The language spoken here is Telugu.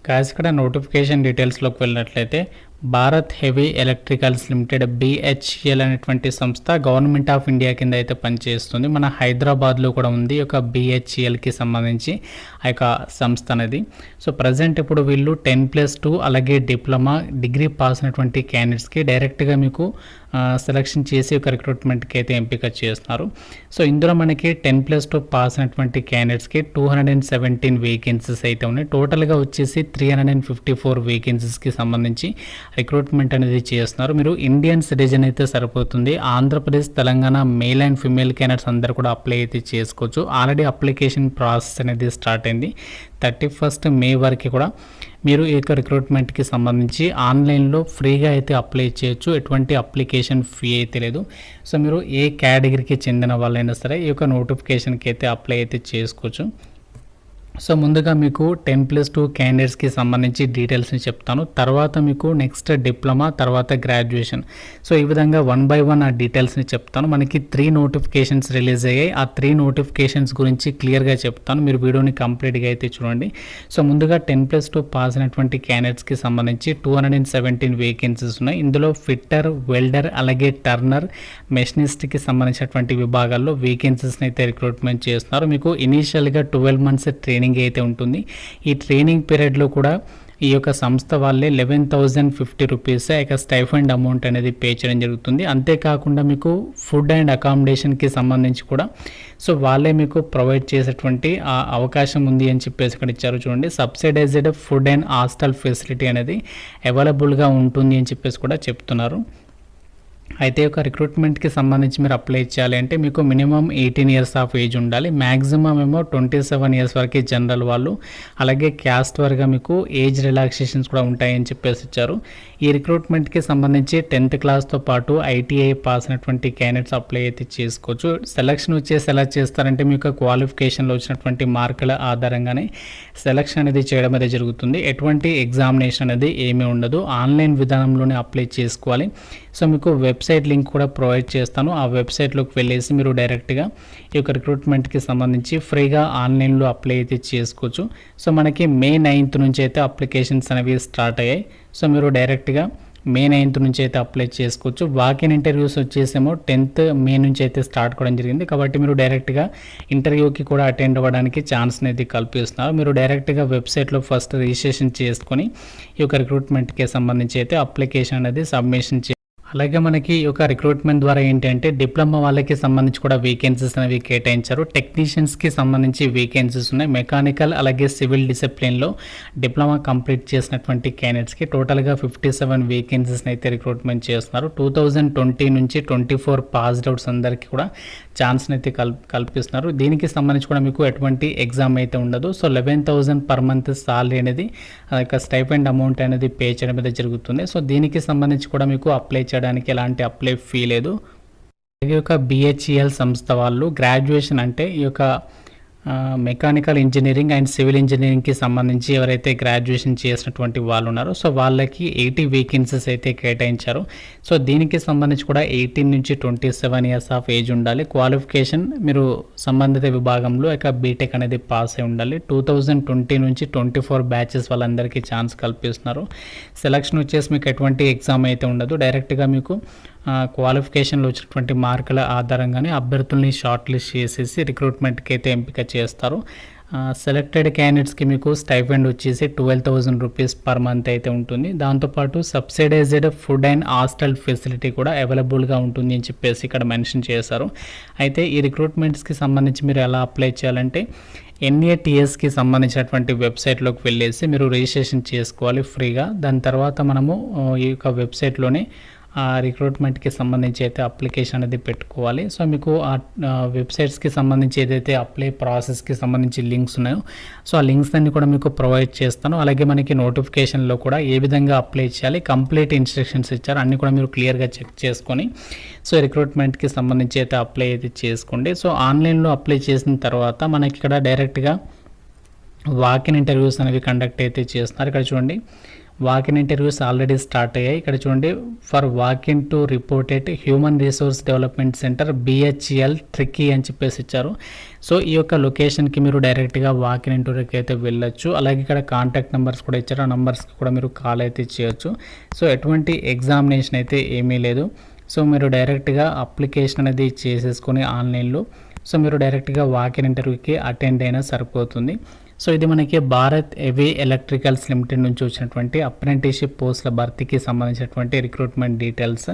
గాయ్స్ ఇక్కడ నోటిఫికేషన్ డీటెయిల్స్లోకి వెళ్ళినట్లయితే Bharat heavy electricals limited BHEL అనేటువంటి సంస్థ గవర్నమెంట్ ఆఫ్ ఇండియా కింద అయితే పనిచేస్తుంది. మన హైదరాబాద్లో కూడా ఉంది ఈ యొక్క BHELకి సంబంధించి ఆ యొక్క సంస్థ అనేది. సో ప్రజెంట్ ఇప్పుడు వీళ్ళు 10+2 అలాగే డిప్లొమా డిగ్రీ పాస్ అయినటువంటి క్యాండిడేట్స్కి డైరెక్ట్గా మీకు సెలెక్షన్ చేసి ఒక రిక్రూట్మెంట్కి అయితే ఎంపిక చేస్తున్నారు. సో ఇందులో మనకి 10+2 పాస్ అయినటువంటి క్యాండిడేట్స్కి 217 వేకెన్సీస్ అయితే ఉన్నాయి. టోటల్గా వచ్చేసి 354 వేకెన్సీస్కి సంబంధించి రిక్రూట్మెంట్ అనేది చేస్తున్నారు. మీరు ఇండియన్ సిటిజన్ అయితే సరిపోతుంది. Andhra Pradesh, Telangana male and female candidates అందరూ కూడా అప్లై అయితే చేసుకోవచ్చు. ఆల్రెడీ అప్లికేషన్ ప్రాసెస్ అనేది స్టార్ట్ అయింది. 31 మే వరకు కూడా మీరు ఈ యొక్క రిక్రూట్మెంట్కి సంబంధించి ఆన్లైన్లో ఫ్రీగా అయితే అప్లై చేయొచ్చు. ఎటువంటి అప్లికేషన్ ఫీ అయితే లేదు. సో మీరు ఏ కేటగిరీకి చెందిన వాళ్ళైనా సరే ఈ యొక్క నోటిఫికేషన్కి అయితే అప్లై అయితే చేసుకోవచ్చు. సో ముందుగా మీకు 10+2 క్యాండిడేట్స్కి సంబంధించి డీటెయిల్స్ని చెప్తాను. తర్వాత మీకు నెక్స్ట్ డిప్లొమా, తర్వాత గ్రాడ్యుయేషన్. సో ఈ విధంగా 1 by 1 ఆ డీటెయిల్స్ని చెప్తాను. మనకి 3 నోటిఫికేషన్స్ రిలీజ్ అయ్యాయి. ఆ 3 నోటిఫికేషన్స్ గురించి క్లియర్గా చెప్తాను. మీరు వీడియోని కంప్లీట్గా అయితే చూడండి. సో ముందుగా 10+2 పాస్ అయినటువంటి క్యాండిడేట్స్కి సంబంధించి 217 వేకెన్సీస్ ఉన్నాయి. ఇందులో ఫిట్టర్, వెల్డర్ అలాగే టర్నర్, మెషినిస్ట్కి సంబంధించినటువంటి విభాగాల్లో వేకెన్సీస్ని అయితే రిక్రూట్మెంట్ చేస్తున్నారు. మీకు ఇనీషియల్గా 12 months ట్రైనింగ్ అయితే ఉంటుంది. ఈ ట్రైనింగ్ పీరియడ్లో కూడా ఈ యొక్క సంస్థ వాళ్ళే 11,050 రూపీస్ ఇక స్టైఫండ్ అమౌంట్ అనేది పే చేయడం జరుగుతుంది. అంతేకాకుండా మీకు ఫుడ్ అండ్ అకామిడేషన్కి సంబంధించి కూడా సో వాళ్ళే మీకు ప్రొవైడ్ చేసేటువంటి అవకాశం ఉంది అని చెప్పేసి ఇక్కడ ఇచ్చారు. చూడండి, subsidised food and hostel facility అనేది అవైలబుల్గా ఉంటుంది అని చెప్పేసి కూడా చెప్తున్నారు. అయితే ఒక రిక్రూట్మెంట్కి సంబంధించి మీరు అప్లై చేయాలి అంటే మీకు మినిమం 18 years ఆఫ్ ఏజ్ ఉండాలి. మ్యాక్సిమం ఏమో 27 years వరకు జనరల్ వాళ్ళు, అలాగే క్యాస్ట్ వరకు మీకు ఏజ్ రిలాక్సేషన్స్ కూడా ఉంటాయని చెప్పేసి ఇచ్చారు. ఈ రిక్రూట్మెంట్కి సంబంధించి 10th క్లాస్తో పాటు ITI పాస్ అయినటువంటి క్యాండిడేట్స్ అప్లై అయితే చేసుకోవచ్చు. సెలక్షన్ వచ్చేసి ఎలా చేస్తారంటే మీకు క్వాలిఫికేషన్లో వచ్చినటువంటి మార్కుల ఆధారంగానే సెలక్షన్ అనేది చేయడం అనేది జరుగుతుంది. ఎటువంటి ఎగ్జామినేషన్ అనేది ఏమీ ఉండదు. ఆన్లైన్ విధానంలోనే అప్లై చేసుకోవాలి. సో మీకు వెబ్సైట్ లింక్ కూడా ప్రొవైడ్ చేస్తాను. ఆ వెబ్సైట్లోకి వెళ్ళేసి మీరు డైరెక్ట్గా ఈ యొక్క రిక్రూట్మెంట్కి సంబంధించి ఫ్రీగా ఆన్లైన్లో అప్లై అయితే చేసుకోవచ్చు. సో మనకి May 9th నుంచి అయితే అప్లికేషన్స్ అనేవి స్టార్ట్ అయ్యాయి. సో మీరు డైరెక్ట్గా May 9th నుంచి అయితే అప్లై చేసుకోవచ్చు. వాకిన్ ఇంటర్వ్యూస్ వచ్చేసేమో 10th May నుంచి అయితే స్టార్ట్ కావడం జరిగింది. కాబట్టి మీరు డైరెక్ట్గా ఇంటర్వ్యూకి కూడా అటెండ్ అవ్వడానికి ఛాన్స్ అనేది కల్పిస్తున్నారు. మీరు డైరెక్ట్గా వెబ్సైట్లో ఫస్ట్ రిజిస్ట్రేషన్ చేసుకొని ఈ యొక్క రిక్రూట్మెంట్కి సంబంధించి అయితే అప్లికేషన్ అనేది సబ్మిషన్ అలాగే మనకి ఈ యొక్క రిక్రూట్మెంట్ ద్వారా ఏంటంటే డిప్లొమా వాళ్ళకి సంబంధించి కూడా వేకెన్సీస్ అనేవి కేటాయించారు. టెక్నీషియన్స్కి సంబంధించి వేకెన్సీస్ ఉన్నాయి. మెకానికల్ అలాగే సివిల్ డిసిప్లిన్లో డిప్లొమా కంప్లీట్ చేసినటువంటి క్యాండిడేట్స్కి టోటల్గా 57 వేకెన్సీస్ని అయితే రిక్రూట్మెంట్ చేస్తున్నారు. 2020 నుంచి 24 పాస్డ్ అవుట్స్ అందరికీ కూడా ఛాన్స్ని అయితే కల్పిస్తున్నారు. దీనికి సంబంధించి కూడా మీకు ఎటువంటి ఎగ్జామ్ అయితే ఉండదు. సో 11,000 per month సాలరీ అనేది స్టైపెండ్ అమౌంట్ అనేది పే చేయడం అయితే జరుగుతుంది. సో దీనికి సంబంధించి కూడా మీకు అప్లై చేయడానికి ఎలాంటి అప్లై ఫీ లేదు. ఈ యొక్క BHEL సంస్థ వాళ్ళు గ్రాడ్యుయేషన్ అంటే ఈ యొక్క మెకానికల్ ఇంజనీరింగ్ అండ్ సివిల్ ఇంజనీరింగ్కి సంబంధించి ఎవరైతే గ్రాడ్యుయేషన్ చేసినటువంటి వాళ్ళు ఉన్నారో సో వాళ్ళకి 80 వేకెన్సీస్ అయితే కేటాయించారు. సో దీనికి సంబంధించి కూడా 18 నుంచి 27 years ఆఫ్ ఏజ్ ఉండాలి. క్వాలిఫికేషన్ మీరు సంబంధిత విభాగంలో ఇక బీటెక్ అనేది పాస్ అయి ఉండాలి. 2020 నుంచి 24 బ్యాచెస్ వాళ్ళందరికీ ఛాన్స్ కల్పిస్తున్నారు. సెలక్షన్ వచ్చేసి మీకు ఎటువంటి ఎగ్జామ్ అయితే ఉండదు. డైరెక్ట్గా మీకు క్వాలిఫికేషన్లో వచ్చినటువంటి మార్కుల ఆధారంగానే అభ్యర్థుల్ని షార్ట్ లిస్ట్ చేసేసి రిక్రూట్మెంట్కి అయితే ఎంపిక చేస్తారు. సెలెక్టెడ్ క్యాండిడేట్స్కి మీకు స్టైఫండ్ వచ్చేసి 12,000 రూపీస్ పర్ మంత్ అయితే ఉంటుంది. దాంతోపాటు subsidised food and hostel facility కూడా అవైలబుల్గా ఉంటుంది అని చెప్పేసి ఇక్కడ మెన్షన్ చేశారు. అయితే ఈ రిక్రూట్మెంట్స్కి సంబంధించి మీరు ఎలా అప్లై చేయాలంటే NATSకి సంబంధించినటువంటి వెబ్సైట్లోకి వెళ్ళేసి మీరు రిజిస్ట్రేషన్ చేసుకోవాలి ఫ్రీగా. దాని తర్వాత మనము ఈ యొక్క వెబ్సైట్లోనే ఆ రిక్రూట్మెంట్కి సంబంధించి అయితే అప్లికేషన్ అనేది పెట్టుకోవాలి. సో మీకు ఆ వెబ్సైట్స్కి సంబంధించి ఏదైతే అప్లై ప్రాసెస్కి సంబంధించి లింక్స్ ఉన్నాయో సో ఆ లింక్స్ అన్ని కూడా మీకు ప్రొవైడ్ చేస్తాను. అలాగే మనకి నోటిఫికేషన్లో కూడా ఏ విధంగా అప్లై చేయాలి కంప్లీట్ ఇన్స్ట్రక్షన్స్ ఇచ్చారు. అన్నీ కూడా మీరు క్లియర్గా చెక్ చేసుకొని సో రిక్రూట్మెంట్కి సంబంధించి అయితే అప్లై అయితే చేసుకోండి. సో ఆన్లైన్లో అప్లై చేసిన తర్వాత మనకి ఇక్కడ డైరెక్ట్గా వాకిన్ ఇంటర్వ్యూస్ అనేవి కండక్ట్ అయితే చేస్తున్నారు. ఇక్కడ చూడండి, వాకిన్ ఇంటర్వ్యూస్ ఆల్రెడీ స్టార్ట్ అయ్యాయి. ఇక్కడ చూడండి, for walk-in to reported human resource development centre BHEL tricky అని చెప్పేసి ఇచ్చారు. సో ఈ యొక్క లొకేషన్కి మీరు డైరెక్ట్గా వాకిన్ ఇంటర్వ్యూకి అయితే వెళ్ళొచ్చు. అలాగే ఇక్కడ కాంటాక్ట్ నెంబర్స్ కూడా ఇచ్చారు, ఆ నెంబర్స్కి కూడా మీరు కాల్ అయితే చేయొచ్చు. సో ఎటువంటి ఎగ్జామినేషన్ అయితే ఏమీ లేదు. సో మీరు డైరెక్ట్గా అప్లికేషన్ అనేది చేసేసుకొని ఆన్లైన్లో సో మీరు డైరెక్ట్గా వాకిన్ ఇంటర్వ్యూకి అటెండ్ అయినా సరిపోతుంది. సో ఇది మనకి భారత్ హెవీ ఎలక్ట్రికల్స్ లిమిటెడ్ నుంచి వచ్చినటువంటి అప్రెంటిస్షిప్ పోస్టుల భర్తీకి సంబంధించినటువంటి రిక్రూట్మెంట్ డీటెయిల్స్.